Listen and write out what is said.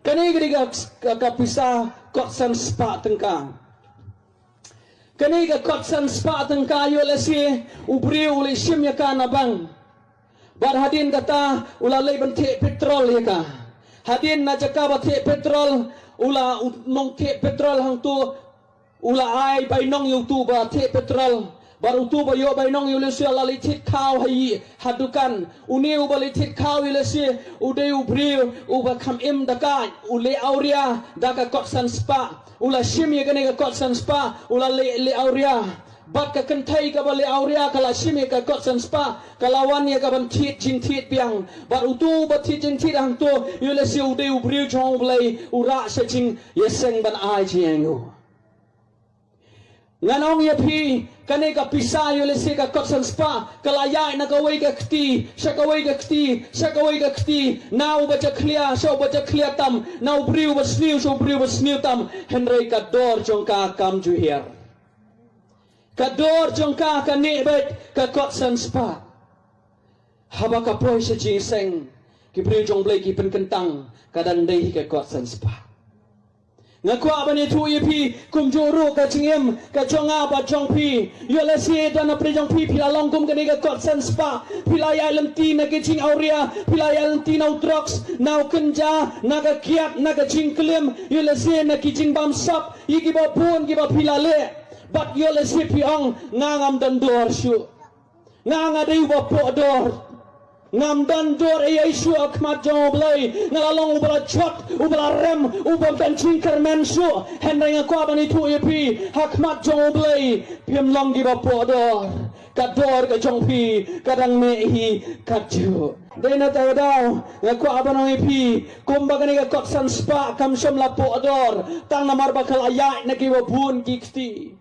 Kani ka pisah kot san spa tengka. Kani ka kot san spa tengka yo lesi ubri uli sim ya kana bang. Bar hadin kata ula lei bente petrol ya ka. Hadin na jaka bate petrol ula nong te petrol hang tu ula ai bai nong yu tu bate petrol. Baru tu bayo bai nong yu lesi ala litit kau hai hadukan. Uni uba litit kau yu lesi ude ubri uba kam im daka ule auria daka kot san spa. Ula sim ya kani ka kot san spa ula le auria. Bat ka kentai ka bale auria kala simi ka kot san spa kalawan ya ka ban tit jing tit piang bat utu bat tit jing tit hang to yule si ude ubriu chong blai ura se jing yeseng ban ai jiengu nganong ya pi kane ka pisa yule si ka kot san spa kala ya na ka wei ka kti sa ka wei ka kti now ba ja clear so ba ja clear tam now briu ba sniu so briu ba sniu tam henry ka dor chong ka kam ju here Kador jongka ka nebet ka kot san spa. Haba ka poi se jingseng ki bri jong blai ki pen kentang kadang dei ka kot san spa. Ngakwa bani tu pi kum juru ka jingem ka jonga ba jong pi. Yo la si dan pri jong pi pila long kum ka ni ka kot san spa. Pila ya lenti na ki jing auria, pila ya lenti na utrox, na kenja, na ka kiat, na ka jing klim, yo la si na ki jing bam sap, iki ba pun ki ba pila le. But yo le si piong ngam dan dor shu nganga dei wa po dor ngam dan dor e yesu akmat jo blai ngalalong ubala chot ubala rem ubam ben chinker men shu hendang ko bani tu epi hakmat jo blai pim long di wa po dor ka dor ka jong pi kadang me hi kaju dena ta daw ngako abanong epi kumbagani ka kot san spa kam shom la po dor tang namar bakal ayak na ki wa bun kikti